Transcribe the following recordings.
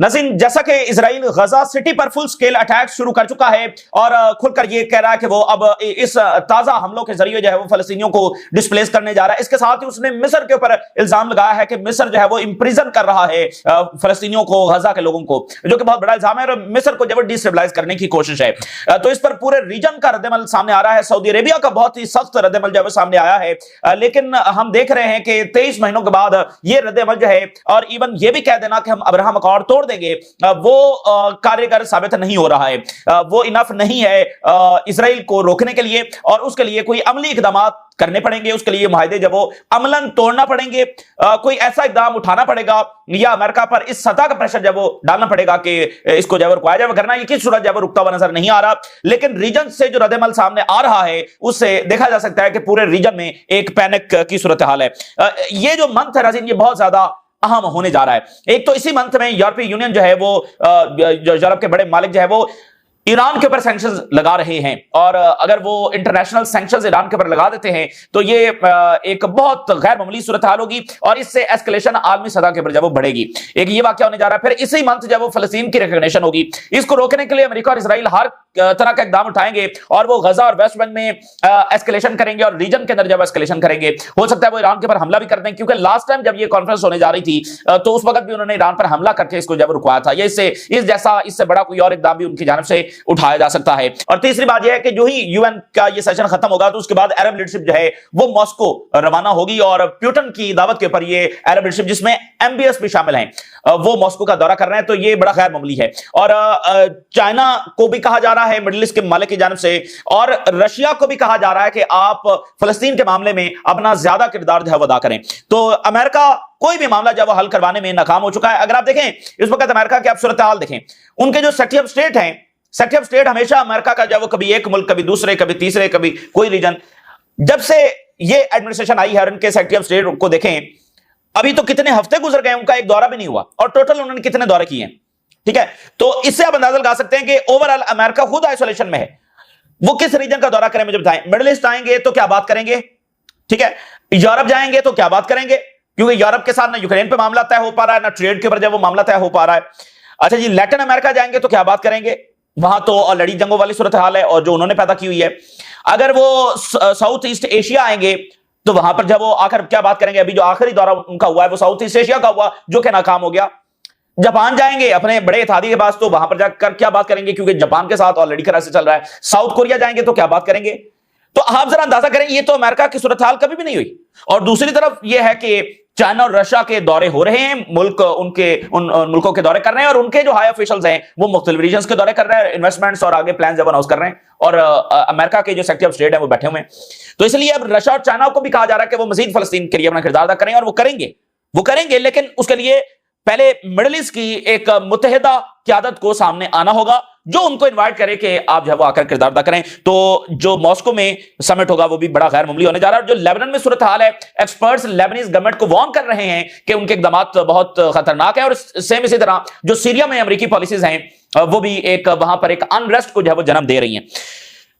नसीम, जैसा कि इजराइल गजा सिटी पर फुल स्केल अटैक शुरू कर चुका है और खुलकर यह कह रहा है कि वो अब इस ताजा हमलों के जरिए जो है वो फलस्तीनियों को डिस्प्लेस करने जा रहा है। इसके साथ ही उसने मिस्र के ऊपर इल्जाम लगाया है कि मिस्र जो है वो इंप्रिजन कर रहा है फलस्तीनियों को, गजा के लोगों को, जो कि बहुत बड़ा इल्जाम है और मिस्र को जब डिस्टेबलाइज करने की कोशिश है। तो इस पर पूरे रीजन का रद्दमल सामने आ रहा है। सऊदी अरेबिया का बहुत ही सख्त रद्दमल जो है सामने आया है, लेकिन हम देख रहे हैं कि 23 महीनों के बाद यह रद्दमल जो है, और इवन ये भी कह देना कि हम अब्राहम अकॉर्ड तोड़ देंगे, वो कारगर साबित नहीं हो रहा है। वो इनफ नहीं है इजराइल को रोकने के लिए, और उसके लिए कोई अमली इकदाम करने पड़ेंगे। उसके लिए मुआहदे जब वो अमलन तोड़ना पड़ेंगे, कोई ऐसा इकदाम उठाना पड़ेगा, या अमेरिका पर इस सतह का प्रेशर जब वो डालना पड़ेगा कि इसको जब रुकवाया जाए। करना ये किस सूरत जब रुकता हुआ नजर नहीं आ रहा, लेकिन रीजन से जो रद्दमल सामने आ रहा है उससे देखा जा सकता है कि पूरे रीजन में एक पैनिक की सूरत हाल है। ये जो मंथ है नाज़रीन, ये बहुत ज्यादा अहम होने जा रहा है। एक तो इसी मंथ में यूरोपीय यूनियन जो है वो, जो यूरोप के बड़े मालिक जो है वो ईरान के ऊपर सैंक्शंस लगा रहे हैं, और अगर वो इंटरनेशनल सैंक्शंस ईरान के ऊपर लगा देते हैं तो ये एक बहुत गैर मामूली सूरत हाल होगी, और इससे एस्केलेशन आलमी सतह के ऊपर जब वो बढ़ेगी। एक ये वाकया होने जा रहा है। फिर इसी मंथ जब वो फलस्तीन की रिकॉग्निशन होगी, इसको रोकने के लिए अमेरिका और इजराइल हर तरह का इकदाम उठाएंगे, और वो गजा और वेस्ट बैंक में एस्केलेशन करेंगे, और रीजन के अंदर जब एस्केलेशन करेंगे, हो सकता है वो ईरान के ऊपर हमला भी कर दें, क्योंकि लास्ट टाइम जब ये कॉन्फ्रेंस होने जा रही थी तो उस वक्त भी उन्होंने ईरान पर हमला करके इसको जब रुकवाया था। ये इससे बड़ा कोई और इकदाम भी उनकी जानिब से उठाया जा सकता है। और तीसरी बात यह है कि जो ही यूएन का ये सेशन खत्म होगा तो उसके बाद अरब लीडरशिप जो है वो मॉस्को रवाना होगी, और प्यूटन की दावत के ऊपर ये अरब लीडरशिप, जिसमें एमबीएस भी शामिल हैं, वो मॉस्को का दौरा कर रहे हैं। तो ये बड़ा गैर मामूली है। और चाइना को भी कहा जा रहा है मिडिल ईस्ट के मालिक की जानिब से, और रशिया को भी कहा जा रहा है कि आप फलस्तीन के मामले में अपना ज्यादा किरदार जो है वो अदा करें। तो अमेरिका कोई भी मामला जब हल करवाने में नाकाम हो चुका है। अगर आप देखें इस वक्त अमेरिका की आप सूरत हाल देखें, उनके जो सेक्रेटरी ऑफ स्टेट हैं, सेक्रेटरी ऑफ स्टेट हमेशा अमेरिका का, जब वो कभी एक मुल्क, कभी दूसरे, कभी तीसरे, कभी कोई रीजन, जब से ये एडमिनिस्ट्रेशन आई है, उनके सेक्रेटरी ऑफ स्टेट को देखें, अभी तो कितने हफ्ते गुजर गए, उनका एक दौरा भी नहीं हुआ, और टोटल उन्होंने कितने दौरे किए हैं। ठीक है, तो इससे आप अंदाजा लगा सकते हैं कि ओवरऑल अमेरिका खुद आइसोलेशन में है। वो किस रीजन का दौरा करें मुझे बताएं। मिडिल ईस्ट आएंगे तो क्या बात करेंगे, ठीक है, यूरोप जाएंगे तो क्या बात करेंगे, क्योंकि यूरोप के साथ ना यूक्रेन पे मामला तय हो पा रहा है, ना ट्रेड के ऊपर जब वो मामला तय हो पा रहा है। अच्छा जी, लैटिन अमेरिका जाएंगे तो क्या बात करेंगे, वहां तो ऑलरेडी जंगों वाली सूरत हाल है और जो उन्होंने पैदा की हुई है। अगर वो साउथ ईस्ट एशिया आएंगे तो वहां पर जब वो आकर क्या बात करेंगे। अभी जो आखिरी दौरा उनका हुआ है वो साउथ ईस्ट एशिया का हुआ, जो कि नाकाम हो गया। जापान जाएंगे अपने बड़े इत्तेहादी के पास, तो वहां पर जाकर क्या बात करेंगे, क्योंकि जापान के साथ ऑलरेडी क्राइसिस चल रहा है। साउथ कोरिया जाएंगे तो क्या बात करेंगे। तो आप जरा अंदाजा करें, ये तो अमेरिका की सूरत हाल कभी भी नहीं हुई। और दूसरी तरफ यह है कि चाइना और रशिया के दौरे हो रहे हैं, मुल्क उन मुल्कों के दौरे कर रहे हैं, और उनके जो हाई ऑफिशियल्स हैं वो मुख्तलिफ रीजन्स के दौरे कर रहे हैं, इन्वेस्टमेंट्स और आगे प्लान जब अनाउंस कर रहे हैं, और अमेरिका के जो सेक्रेटरी ऑफ स्टेट है वो बैठे हुए हैं। तो इसलिए अब रशिया और चाइना को भी कहा जा रहा है कि वो मजीद फलस्तीन के लिए अपना किरदार अदा करें, और वो करेंगे, लेकिन उसके लिए पहले मिडिल ईस्ट की एक मुत्तहिदा क़यादत को सामने आना होगा, जो उनको इनवाइट करे कि आप जो है वो आकर किरदार अदा करें। तो जो मॉस्को में समिट होगा वो भी बड़ा गैर मामूली होने जा रहा है। जो लेबनान में सूरत हाल है, एक्सपर्ट्स लेबनीज गवर्नमेंट को वार्न कर रहे हैं कि उनके इकदाम बहुत खतरनाक है, और सेम इसी तरह जो सीरिया में अमेरिकी पॉलिसीज हैं वो भी एक वहां पर एक अनरेस्ट को जो है वो जन्म दे रही हैं।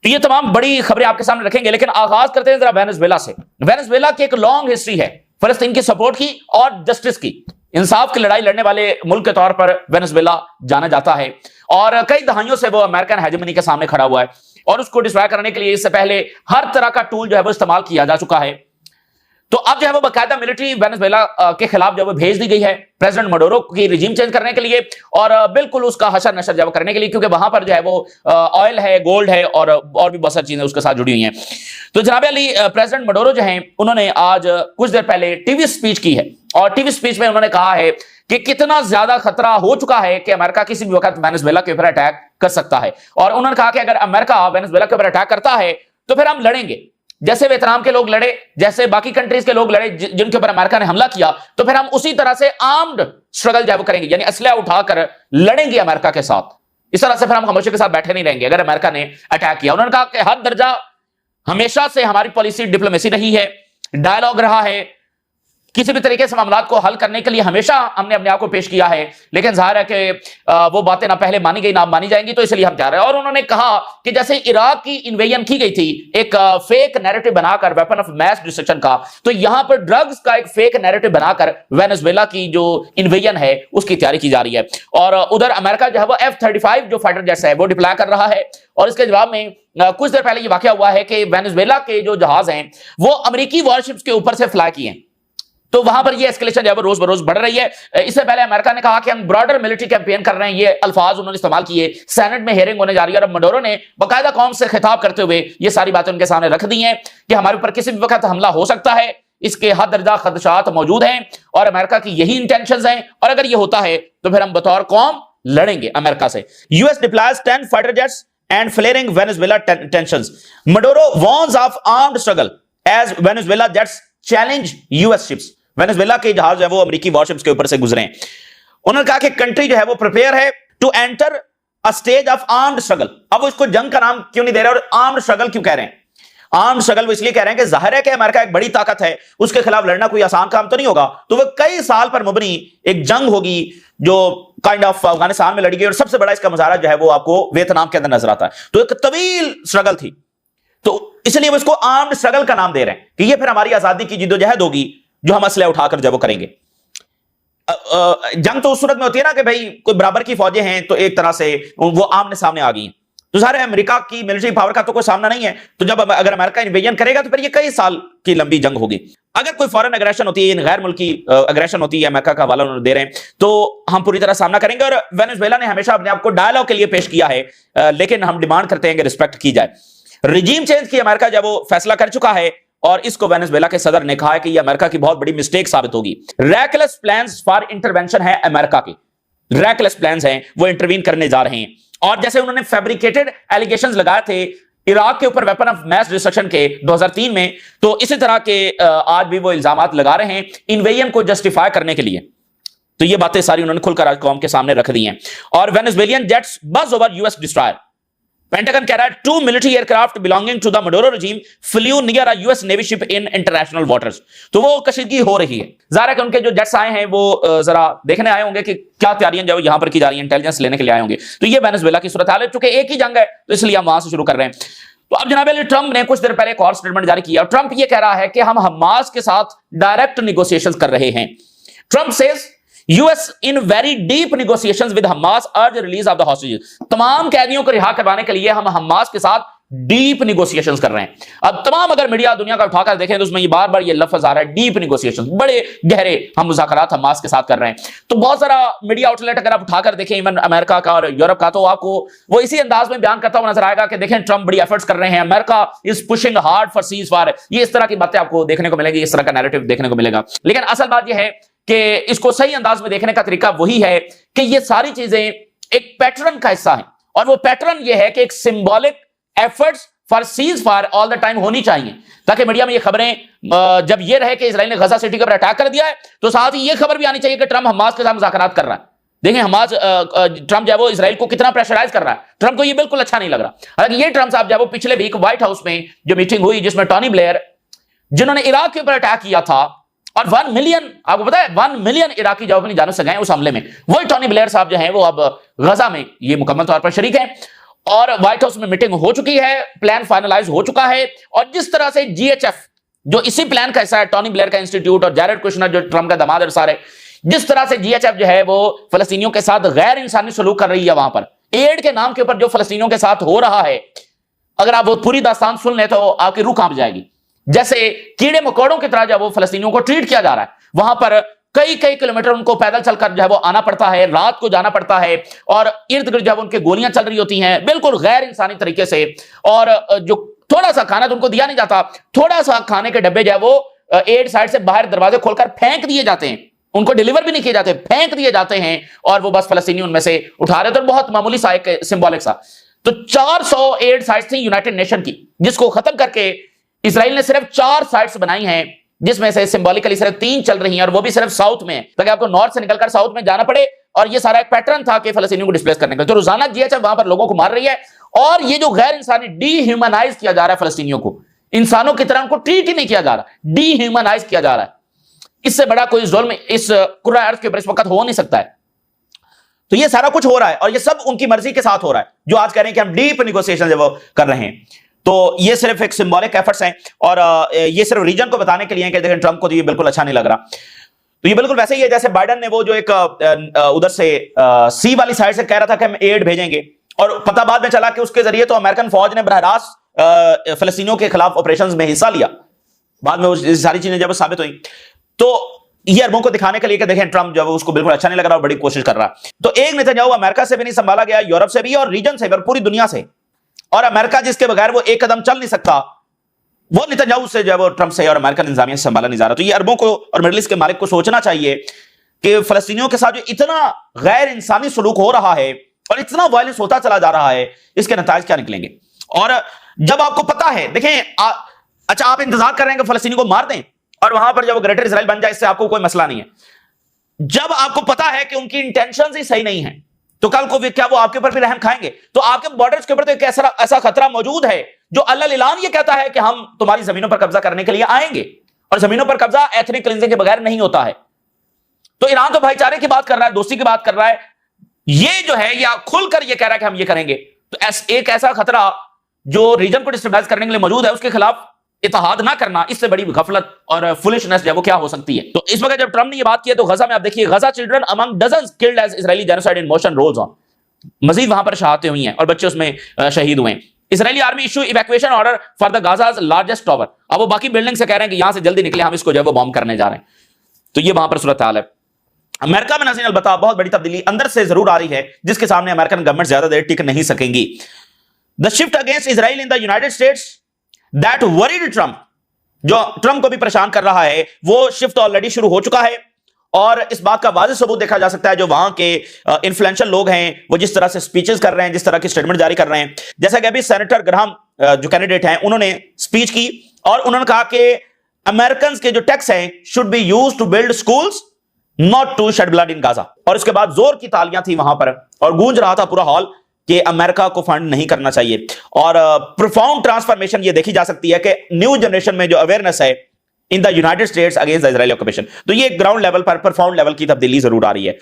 तो ये तमाम बड़ी खबरें आपके सामने रखेंगे, लेकिन आगाज करते हैं जरा वेनेजुएला से। वेनेजुएला की एक लॉन्ग हिस्ट्री है फलस्तीन की सपोर्ट की और जस्टिस की। इंसाफ की लड़ाई लड़ने वाले मुल्क के तौर पर वेनेजुएला जाना जाता है, और कई दहाइयों से वो अमेरिकन हेजेमनी के सामने खड़ा हुआ है, और उसको डिस्ट्रॉय करने के लिए इससे पहले हर तरह का टूल जो है वो इस्तेमाल किया जा चुका है। तो अब जो है वो बाकायदा मिलिट्री वेनेजुएला के खिलाफ जो है भेज दी गई है प्रेसिडेंट मडोरो की रिजीम चेंज करने के लिए, और बिल्कुल उसका हशर नशर जो करने के लिए, क्योंकि वहां पर जो है वो ऑयल है, गोल्ड है, और भी बहुत सारी चीजें उसके साथ जुड़ी हुई हैं। तो जनाब अली, प्रेसिडेंट मडोरो जो हैं उन्होंने आज कुछ देर पहले टीवी स्पीच की है, और टीवी स्पीच में उन्होंने कहा है कि कितना ज्यादा खतरा हो चुका है कि अमेरिका किसी भी वक्त वेनेजुएला के ऊपर अटैक कर सकता है। और उन्होंने कहा कि अगर अमेरिका वेनेजुएला के ऊपर अटैक करता है तो फिर हम लड़ेंगे, जैसे वियतनाम के लोग लड़े, जैसे बाकी कंट्रीज के लोग लड़े जिनके ऊपर अमेरिका ने हमला किया, तो फिर हम उसी तरह से आर्म्ड स्ट्रगल जो करेंगे, यानी असलहा उठाकर लड़ेंगे अमेरिका के साथ। इस तरह से फिर हम खामोशी के साथ बैठे नहीं रहेंगे अगर अमेरिका ने अटैक किया। उन्होंने कहा कि हर दर्जा हमेशा से हमारी पॉलिसी डिप्लोमेसी रही है, डायलॉग रहा है, किसी भी तरीके से मामलात को हल करने के लिए हमेशा हमने अपने आप को पेश किया है, लेकिन जाहिर है कि वो बातें ना पहले मानी गई ना मानी जाएंगी, तो इसलिए हम तैयार हैं। और उन्होंने कहा कि जैसे इराक की इन्वेजन की गई थी एक फेक नैरेटिव बनाकर वेपन ऑफ मैस डिस्ट्रक्शन का, तो यहां पर ड्रग्स का एक फेक नैरेटिव बनाकर वेनेजुएला की जो इन्वेजन है उसकी तैयारी की जा रही है। और उधर अमेरिका जो है वो F-35 जो फाइटर जेट्स है वो डिप्लॉय कर रहा है। और इसके जवाब में कुछ देर पहले ये वाकया हुआ है कि वेनेजुएला के जो जहाज हैं वो अमेरिकी वॉरशिप्स के ऊपर से फ्लाई किए, तो वहां पर ये एस्केलेशन जो है वो रोज बरोज बढ़ रही है। इससे पहले अमेरिका ने कहा कि हम ब्रॉडर मिलिट्री कैंपेन कर रहे हैं, ये अल्फाज उन्होंने इस्तेमाल किए। सेनेट में हियरिंग होने जा रही है और अब मडोरो ने बाकायदा कौम से खिताब करते हुए ये सारी बातें उनके सामने रख दी हैं कि हमारे ऊपर किसी भी वक्त हमला हो सकता है, इसके हद दर्जा खदशात मौजूद हैं और अमेरिका की यही इंटेंशंस हैं, और अगर ये होता है तो फिर हम बतौर कौम लड़ेंगे अमेरिका से। US deploys 10 fighter jets and flaring Venezuela tensions. Maduro warns of armed struggle as Venezuela jets challenge US ships. Venezuela के जहाज जो है वो अमेरिकी वॉरशिप्स के ऊपर से गुजरे हैं। उन्होंने कहा कि कंट्री जो है वो प्रिपेयर है to enter a stage of armed struggle. अब वो इसको जंग का नाम क्यों नहीं दे रहे और आर्म्ड स्ट्रगल क्यों कह रहे हैं? आर्म्ड स्ट्रगल वो इसलिए कह रहे हैं कि जाहिर है कि अमेरिका एक बड़ी ताकत है, उसके खिलाफ लड़ना कोई आसान काम तो नहीं होगा, तो वो कई साल पर मुबनी एक जंग होगी जो काइंड ऑफ अफगानिस्तान में लड़ी गई। और सबसे बड़ा इसका मुजाहरा जो है वो आपको वियतनाम के अंदर नजर आता है। तो एक तवील स्ट्रगल थी, तो इसलिए वो इसको आर्म्ड स्ट्रगल का नाम दे रहे हैं कि ये फिर हमारी आजादी की जिद्दोजहद होगी जो हम असले उठाकर जब वो करेंगे। जंग तो उस सूरत में होती है ना कि भाई कोई बराबर की फौजें हैं तो एक तरह से वो आमने सामने आ गई हैं, तो सारे अमेरिका की मिलिट्री पावर का तो कोई सामना नहीं है, तो जब अगर अमेरिका इन्वेजन करेगा तो फिर ये कई साल की लंबी जंग होगी। अगर कोई फॉरेन अग्रेशन होती है, गैर मुल्की अग्रेशन होती है, अमेरिका का हवाला उन्होंने दे रहे हैं, तो हम पूरी तरह सामना करेंगे। और वेनेजुएला ने हमेशा अपने आप को डायलॉग के लिए पेश किया है, लेकिन हम डिमांड करते हैं कि रिस्पेक्ट की जाए। रिजीम चेंज की अमेरिका जब वो फैसला कर चुका है और इसको वेनेजुएला के सदर ने कहा है कि यह अमेरिका की बहुत बड़ी मिस्टेक साबित होगी। रैकलेस प्लान्स फॉर इंटरवेंशन है अमेरिका के, रैकलेस प्लान्स हैं, वो इंटरवीन करने जा रहे हैं। और जैसे उन्होंने फैब्रिकेटेड एलिगेशंस लगाए थे इराक के ऊपर वेपन ऑफ मैस डिस्ट्रक्शन के 2003 में, तो इसी तरह के आज भी वो इल्जामात लगा रहे हैं इन्वेजन को जस्टिफाई करने के लिए। तो ये बातें सारी उन्होंने खुलकर आज कौम के सामने रख दी हैं। और Venezuelan jets buzz over US destroyer. Pentagon कह रहा है 2 military aircraft belonging to the Maduro regime flew near a US navy ship in international waters. तो वो कशीदगी हो रही है। जाहिर है कि उनके जो जेट्स आए हैं वो जरा देखने आए होंगे कि क्या तैयारियां जो यहां पर की जा रही हैं, इंटेलिजेंस लेने के लिए आए होंगे। तो ये वेनेजुएला की सूरत हाल है, चूंकि एक ही जंग है तो इसलिए हम वहां से शुरू कर रहे हैं। तो अब जनाब ट्रंप ने कुछ देर पहले एक और स्टेटमेंट जारी किया। ट्रंप ये कह रहा है कि हम हमास के साथ डायरेक्ट निगोशिएशंस कर रहे हैं। Trump says US in very deep negotiations with Hamas urge release of the hostages। तमाम कैदियों को रिहा करवाने के लिए हम हमास के साथ डीप निगोशिएशंस कर रहे हैं। अब तमाम अगर मीडिया दुनिया का उठाकर देखें तो उसमें ये बार बार ये लफ्ज आ रहा है, डीप निगोशिएशंस, बड़े गहरे हम मुज़ाकरात हमास के साथ कर रहे हैं। तो बहुत सारा मीडिया आउटलेट अगर आप उठाकर देखें इवन अमेरिका का और यूरोप का, तो आपको वो इसी अंदाज में बयान करता हुआ नजर आएगा कि देखें ट्रंप बड़ी एफर्ट्स कर रहे हैं, America is pushing hard for cease fire. ये इस तरह की बातें आपको देखने को मिलेगी, इस तरह का नैरेटिव देखने को मिलेगा। लेकिन असल बात यह है कि इसको सही अंदाज में देखने का तरीका वही है कि ये सारी चीजें एक पैटर्न का हिस्सा है, और वो पैटर्न ये है कि एक symbolic efforts for cease fire all the time होनी चाहिए, ताकि मीडिया में ये खबरें जब ये रहे कि इजराइल ने गजा सिटी के ऊपर अटैक कर दिया है, तो साथ ही ये खबर भी आनी चाहिए कि ट्रंप हमास के साथ मुज़ाकरात कर रहा है। देखें हमास ट्रंप जो है वो इजराइल को कितना प्रेशराइज कर रहा है। ट्रंप को ये बिल्कुल अच्छा नहीं लग रहा। हालांकि ये ट्रंप साहब जो है वो पिछले वीक व्हाइट हाउस में जो मीटिंग हुई जिसमें टॉनी ब्लेयर, जिन्होंने इराक के ऊपर अटैक किया था और 1 मिलियन, आपको पता है 1 मिलियन इराकी जो अपनी जानों से गए उस हमले में, वही टॉनी ब्लेयर साहब जो हैं वो अब गजा में ये मुकम्मल तौर पर शरीक हैं। और व्हाइट हाउस में मीटिंग हो चुकी है, प्लान फाइनलाइज हो चुका है। और जिस तरह से GHF जो इसी प्लान का हिस्सा है, टॉनी ब्लेयर का इंस्टीट्यूट और जैरेड कुशनर जो ट्रंप का दामाद और सारे, जिस तरह से GHF जो है वो फलस्तीनियों के साथ गैर इंसानी सलूक कर रही है, वहां पर एड के नाम के ऊपर जो फलस्तीनियों के साथ हो रहा है, अगर आप वो पूरी दास्तान सुन ले तो आपकी रूह कांप जाएगी। जैसे कीड़े मकोड़ों की तरह जब वो फलस्तीनियों को ट्रीट किया जा रहा है, वहां पर कई कई किलोमीटर उनको पैदल चलकर जो है वो आना पड़ता है, रात को जाना पड़ता है, और इर्द गिर्द जब उनके गोलियां चल रही होती हैं बिल्कुल गैर इंसानी तरीके से। और जो थोड़ा सा खाना तो उनको दिया नहीं जाता, थोड़ा सा खाने के डब्बे जो है वो एड साइड से बाहर दरवाजे खोलकर फेंक दिए जाते हैं, उनको डिलीवर भी नहीं किए जाते, फेंक दिए जाते हैं, और वो बस फलस्तीनी उनमें से उठा रहे। तो बहुत मामूली सा एक सिंबॉलिक सा, तो 400 एड साइट्स थी यूनाइटेड नेशन की, जिसको खत्म करके इसराइल ने सिर्फ 4 साइट्स बनाई हैं, जिसमें से सिंबॉलिकली सिर्फ 3 चल रही हैं, और वो भी सिर्फ साउथ में, ताकि आपको नॉर्थ से निकलकर साउथ में जाना पड़े। और ये सारा एक पैटर्न था कि फलस्तीनियों को डिस्प्लेस करने का। तो रोजाना GHF वहां पर लोगों को मार रही है, और ये जो गैर इंसानी डीह्यूमनाइज किया जा रहा है फलस्तीनियों को, इंसानों की तरह उनको ट्रीट ही नहीं किया जा रहा, डीह्यूमनाइज किया जा रहा है। इससे बड़ा कोई जुल्म इस कुर्रा अर्थ के ऊपर इस वक्त हो नहीं सकता है। तो ये सारा कुछ हो रहा है और ये सब उनकी मर्जी के साथ हो रहा है, जो आज कह रहे हैं कि हम डीप निगोशिएशन जो वो कर रहे हैं। तो ये सिर्फ एक सिंबॉलिक एफर्ट्स हैं और ये सिर्फ रीजन को बताने के लिए है कि देखें ट्रंप को तो ये बिल्कुल अच्छा नहीं लग रहा। तो ये बिल्कुल वैसे ही है जैसे बाइडन ने वो जो एक उधर से सी वाली साइड से कह रहा था कि हम एड भेजेंगे, और पता बाद में चला कि उसके जरिए तो अमेरिकन फौज ने बरह रास्त फलस्तीनियों के खिलाफ ऑपरेशंस में हिस्सा लिया। बाद में वो सारी चीजें जब साबित हुई तो ये अरबों को दिखाने के लिए कि देखें ट्रंप जब उसको बिल्कुल अच्छा नहीं लग रहा और बड़ी कोशिश कर रहा है। तो एक नेतन्याहू अमेरिका से भी नहीं संभाला गया, यूरोप से भी और रीजन से भी और पूरी दुनिया से, और अमेरिका जिसके बगैर वो एक कदम चल नहीं सकता, वो नेतन्याहू से जो है वो ट्रंप से और अमेरिकन इंतजामिया से संभाला नहीं जा रहा। तो ये अरबों को और मिडिल ईस्ट के मालिक को सोचना चाहिए कि फलस्तीनियों के साथ जो इतना गैर इंसानी सलूक हो रहा है और इतना वायलेंस होता चला जा रहा है, इसके नतीजे क्या निकलेंगे। और जब आपको पता है, देखें अच्छा आप इंतजार कर रहे हैं कि फलस्तीनी को मार दें और वहां पर जब ग्रेटर इजराइल बन जाए, इससे आपको कोई मसला नहीं है। जब आपको पता है कि उनकी इंटेंशंस ही सही नहीं है, तो कल को क्या वो आपके ऊपर भी रहम खाएंगे? तो आपके बॉर्डर्स के ऊपर तो एक ऐसा खतरा मौजूद है जो अल्लाह ऐलान ये कहता है कि हम तुम्हारी जमीनों पर कब्जा करने के लिए आएंगे, और जमीनों पर कब्जा एथनिक क्लींजिंग के बगैर नहीं होता है। तो ईरान तो भाईचारे की बात कर रहा है, दोस्ती की बात कर रहा है, ये जो है या खुलकर ये कह रहा है कि हम ये करेंगे। तो एक ऐसा खतरा जो रीजन को डिस्टर्बाइज करने के लिए मौजूद है, उसके खिलाफ इत्तेहाद ना करना, इससे बड़ी गफलत और फुलिशनेस जो वो क्या हो सकती है। तो इस वक्त जब ट्रंप ने ये बात की है, तो गजा में आप देखिए, Gaza children among dozens killed as Israeli genocide in motion rolls on, मजीद वहां पर शहादतें हुई हैं और बच्चे उसमें शहीद हुए हैं। Israeli army issue evacuation order for the Gaza's largest tower. अब वो बाकी बिल्डिंग से कह रहे हैं कि यहां से जल्दी निकले, हम इसको जो है वो बॉम्ब करने जा रहे हैं। तो ये वहां पर सूरत हाल है। अमेरिका में नाज़रीन अलबत्ता बहुत बड़ी तब्दीली अंदर से जरूर आ रही है, जिसके सामने अमेरिकन गवर्नमेंट ज्यादा देर टिक नहीं सकेंगी। The shift against Israel in the United states that worried Trump, जो ट्रंप को भी परेशान कर रहा है, वो शिफ्ट ऑलरेडी शुरू हो चुका है। और इस बात का वाज़ेह सबूत देखा जा सकता है, जो वहां के इन्फ्लुएंशियल लोग हैं वो जिस तरह से स्पीचेस कर रहे हैं, जिस तरह की स्टेटमेंट जारी कर रहे हैं। जैसा कि अभी सेनेटर ग्राहम जो कैंडिडेट हैं, उन्होंने स्पीच की और उन्होंने कहा कि अमेरिकन के जो टैक्स हैं should be used to build schools not to shed blood in Gaza. और उसके बाद जोर की तालियां थी वहां पर और गूंज रहा था पूरा हॉल कि अमेरिका को फंड नहीं करना चाहिए। और प्रोफाउंड ट्रांसफॉर्मेशन ये देखी जा सकती है कि न्यू जनरेशन में जो अवेयरनेस है in the United states against the Israeli occupation, तो ये ग्राउंड लेवल पर प्रोफाउंड लेवल की तब्दीली जरूर आ रही है।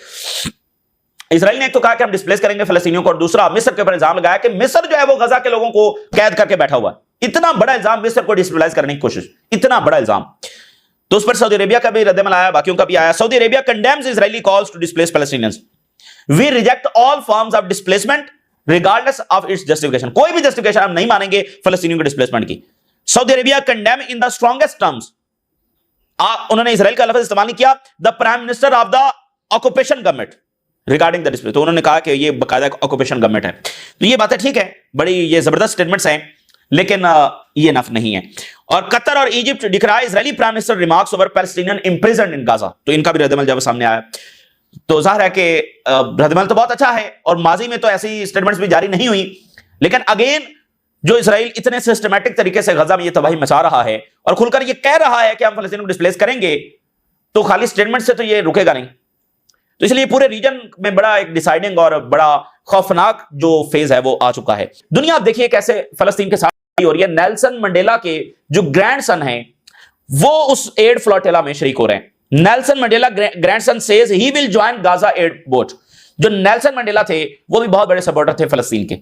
इजराइल ने एक तो कहा कि हम डिस्प्लेस करेंगे फलस्तीनियों को, और दूसरा मिस्र के ऊपर इल्जाम लगाया कि मिस्र जो है वो गजा के लोगों को कैद करके बैठा हुआ है। इतना बड़ा इल्जाम, मिस्र को डिस्टेबलाइज करने की कोशिश, इतना बड़ा इल्जाम। तो उस पर सऊदी अरेबिया का भी रद्दमल आया, बाकियों का भी आया। Saudi Arabia condemns Israeli calls to displace Palestinians. We reject all forms of displacement regardless of its justification. कोई भी जस्टिफिकेशन हम नहीं मानेंगे फलस्तीनियों के डिस्प्लेसमेंट की। Saudi Arabia condemn in the strongest terms, उन्होंने इजराइल का लफ्ज इस्तेमाल नहीं किया, the prime minister of the occupation government regarding the display. तो उन्होंने कहा कि ये बाकायदा ऑक्यूपेशन गवर्नमेंट है। तो ये बातें ठीक है, बड़ी ये जबरदस्त स्टेटमेंट्स हैं, लेकिन ये नफ नहीं है। और कतर और इजिप्ट दिख रहा है Israeli prime minister remarks over Palestinian imprisoned in Gaza. तो इनका भी रद्दमल जब सामने आया, तो जाहिर है कि रद्दमल तो बहुत अच्छा है और माजी में तो ऐसी स्टेटमेंट्स भी जारी नहीं हुई, लेकिन अगेन जो इजराइल इतने सिस्टमैटिक तरीके से गजा में ये तबाही मचा रहा है और खुलकर ये कह रहा है कि हम फलस्तीन को डिस्प्लेस करेंगे, तो खाली स्टेटमेंट से तो ये रुकेगा नहीं। तो इसलिए पूरे रीजन में बड़ा एक डिसाइडिंग और बड़ा खौफनाक जो फेज है वो आ चुका है। दुनिया आप देखिए कैसे फलस्तीन के साथ हो रही है। नेल्सन मंडेला के जो ग्रैंडसन हैं वो उस एड फ्लोटिला में शरीक हो रहे हैं। Nelson Mandela grandson says he will join Gaza aid boat. जो नेल्सन मंडेला थे वो भी बहुत बड़े सपोर्टर थे फलस्तीन के,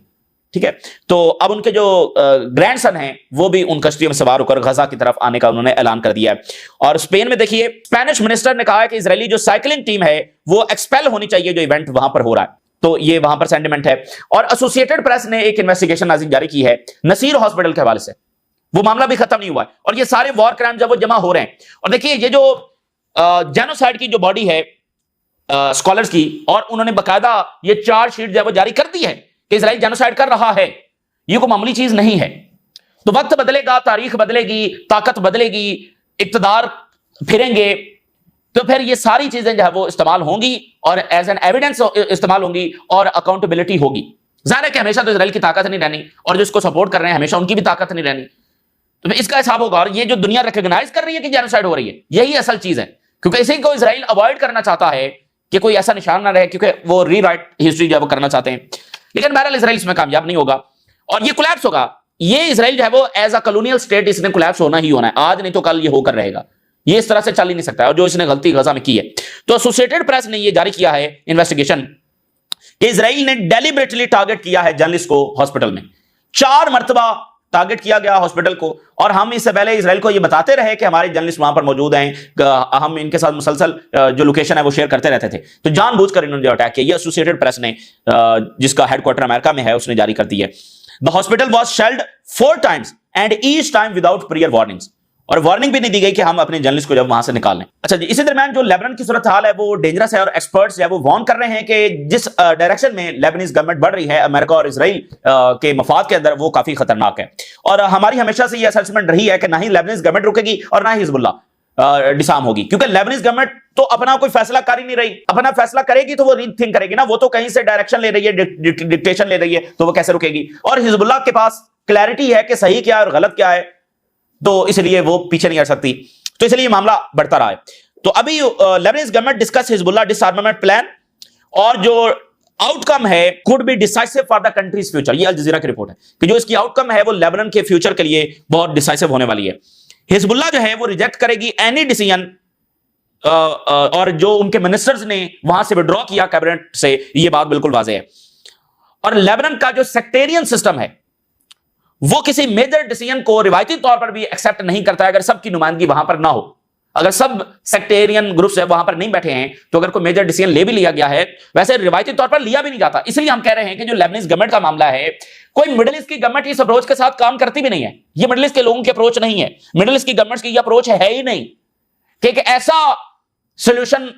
ठीक है। तो अब उनके जो ग्रैंडसन हैं वो भी उन कश्तियों में सवार होकर गजा की तरफ आने का उन्होंने ऐलान कर दिया है। और स्पेन में देखिए, स्पेनिश मिनिस्टर ने कहा है कि इजरायली जो साइकिलिंग टीम है वो एक्सपेल होनी चाहिए जो इवेंट वहां पर हो रहा है। तो ये वहां पर सेंटिमेंट है। और एसोसिएटेड प्रेस ने एक इन्वेस्टिगेशन नाज़रीन जारी की है नसीर हॉस्पिटल के हवाले से। वो मामला भी खत्म नहीं हुआ है और ये सारे वॉर क्राइम जब वो जमा हो रहे हैं। और देखिए ये जो जेनोसाइड की जो बॉडी है स्कॉलर्स की, और उन्होंने बकायदा ये चार्जशीट जब वो जारी कर दी है कि इजराइल जेनोसाइड कर रहा है, ये कोई मामूली चीज नहीं है। तो वक्त बदलेगा, तारीख बदलेगी, ताकत बदलेगी, इक्तदार फिरेंगे, तो फिर ये सारी चीजें जो है वो इस्तेमाल होंगी और एज एन एविडेंस इस्तेमाल होंगी और अकाउंटेबिलिटी होगी। जाहिर है कि हमेशा तो इजराइल की ताकत नहीं रहनी और जो इसको सपोर्ट कर रहे हैं हमेशा उनकी भी ताकत नहीं रहनी। तो इसका हिसाब होगा। और ये जो दुनिया रिकॉग्नाइज कर रही है कि जेनोसाइड हो रही है, यही असल चीज है, क्योंकि इसी को इजराइल अवॉइड करना चाहता है कि कोई ऐसा निशान ना रहे, क्योंकि वो रीराइट हिस्ट्री जो है वो करना चाहते हैं। लेकिन बहरहाल इजराइल इसमें कामयाब नहीं होगा और ये कोलैप्स होगा। ये इजराइल जो है वो एज अ कॉलोनियल स्टेट इसने कोलैप्स होना ही होना है, आज नहीं तो कल ये होकर रहेगा। ये इस तरह से चल ही नहीं सकता, और जो इसने गलती गजा में की है। तो एसोसिएटेड प्रेस ने ये जारी किया है इन्वेस्टिगेशन कि इजराइल ने डेलिबरेटली टारगेट किया है जर्नलिस्ट को हॉस्पिटल में, 4 मरतबा टारगेट किया गया हॉस्पिटल को, और हम इससे पहले इजराइल को ये बताते रहे कि हमारे जर्नलिस्ट वहां पर मौजूद हैं, हम इनके साथ मुसलसल जो लोकेशन है वो शेयर करते रहते थे। तो जानबूझकर इन्होंने जो अटैक किया, ये एसोसिएटेड प्रेस ने जिसका हेडक्वार्टर अमेरिका में है उसने जारी कर दी है। The hospital was shelled 4 times and each time without prior warnings, और वार्निंग भी नहीं दी गई कि हम अपने जर्नलिस्ट को जब वहां से निकाल लें। अच्छा जी, इसी दरमियान जो लेबनान की सूरत हाल है वो डेंजरस है, और एक्सपर्ट्स है वो वार्न कर रहे हैं कि जिस डायरेक्शन में लेबनीज गवर्नमेंट बढ़ रही है अमेरिका और इजराइल के मफाद के अंदर, वो काफी खतरनाक है। और हमारी हमेशा से ये असेसमेंट रही है कि ना ही लेबनीज गवर्नमेंट रुकेगी और ना ही हिजबुल्लाह डिसार्म होगी, क्योंकि लेबनीज गवर्नमेंट तो अपना कोई फैसला कर ही नहीं रही। अपना फैसला करेगी तो वो रीथिंक करेगी ना, वो तो कहीं से डायरेक्शन ले रही है, डिक्टेशन ले रही है, तो वो कैसे रुकेगी। और हिजबुल्लाह के पास क्लैरिटी है कि सही क्या है और गलत क्या है, तो इसलिए वो पीछे नहीं हट सकती। तो इसलिए मामला बढ़ता रहा है। तो अभी Lebanese government discuss Hezbollah डिसआर्मामेंट plan, और जो आउटकम है could be decisive for the countries future. ये अल जजीरा की रिपोर्ट है कि जो इसकी आउटकम है वो लेबनान के फ्यूचर के लिए बहुत डिसाइसिव होने वाली है। हिजबुल्लाह जो है वो रिजेक्ट करेगी एनी डिसीजन, और जो उनके मिनिस्टर्स ने वहां से विड्रॉ किया कैबिनेट से, ये बात बिल्कुल वाज़ेह है। और लेबनान का जो सेक्टेरियन सिस्टम है वो किसी मेजर डिसीजन को रिवायती तौर पर भी एक्सेप्ट नहीं करता है अगर सबकी नुमाइंदगी वहां पर ना हो। अगर सब सेक्टेरियन ग्रुप्स है वहां पर नहीं बैठे हैं, तो अगर कोई मेजर डिसीजन ले भी लिया गया है, वैसे रिवायती तौर पर लिया भी नहीं जाता। इसलिए हम कह रहे हैं कि जो लेबनीज गवर्नमेंट का मामला है, कोई मिडिल ईस्ट की गवर्नमेंट इस अप्रोच के साथ काम करती भी नहीं है। ये मिडिल ईस्ट के लोगों की अप्रोच नहीं है, मिडिल ईस्ट की गवर्नमेंट की अप्रोच है ही नहीं कि ऐसा सोल्यूशन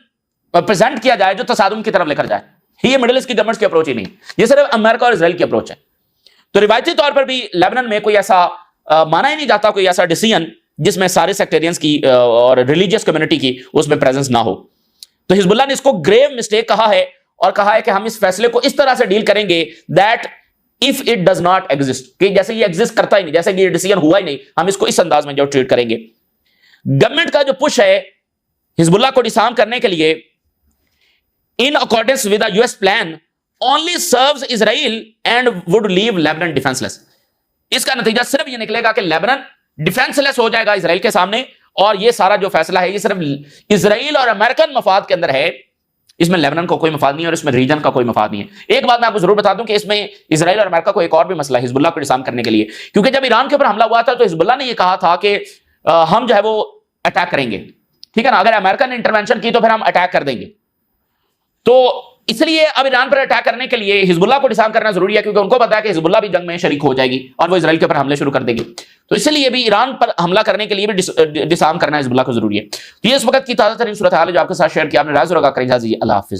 प्रेजेंट किया जाए जो तसादुम की तरफ लेकर जाए। ये मिडिल ईस्ट की गवर्नमेंट की अप्रोच ही नहीं, ये सिर्फ अमेरिका और इजराइल की अप्रोच है। तो रिवायती तौर पर भी लेबनान में कोई ऐसा माना ही नहीं जाता, कोई ऐसा डिसीजन जिसमें सारे सेक्टेरियंस की और रिलीजियस कम्युनिटी की उसमें प्रेजेंस ना हो। तो हिजबुल्लाह ने इसको ग्रेव मिस्टेक कहा है, और कहा है कि हम इस फैसले को इस तरह से डील करेंगे that if it does not exist, कि जैसे ये एग्जिस्ट करता ही नहीं, जैसे ये डिसीजन हुआ ही नहीं, हम इसको इस अंदाज में जो ट्रीट करेंगे। गवर्नमेंट का जो पुश है हिजबुल्लाह को डिसआर्म करने के लिए, in accordance with the US plan only serves Israel and would leave Lebanon defenseless। इसका नतीजा सिर्फ ये निकलेगा कि लेबनान डिफेंसलेस हो जाएगा इजराइल के सामने, और ये सारा जो फैसला है ये सिर्फ इजराइल और अमेरिकन मफाद के अंदर है। इसमें लेबनान को कोई मफाद नहीं है और इसमें रीजन का कोई मफाद नहीं है। एक बात मैं आपको जरूर बता दूं कि इसमें इजराइल और अमेरिका को एक और भी मसला है हिजबुल्लाह को डिसआर्म करने के लिए, क्योंकि जब ईरान के ऊपर हमला हुआ था तो हिजबुल्लाह ने ये कहा था कि हम जो है वो अटैक करेंगे, ठीक है ना, अगर अमेरिका ने इंटरवेंशन की तो फिर हम अटैक कर देंगे। तो इसलिए अब ईरान पर अटैक करने के लिए हिजबुल्लाह को डिसआर्म करना जरूरी है, क्योंकि उनको पता है कि हिजबुल्लाह भी जंग में शरीक हो जाएगी और वो इजराइल के ऊपर हमले शुरू कर देगी। तो इसलिए भी ईरान पर हमला करने के लिए भी डिसआर्म करना हिजबुल्लाह को जरूरी है। तो ये इस वक्त की ताजा तरीन सूरत हाल है जो आपके साथ शेयर किया आपने। राज अल्लाह हाफिज।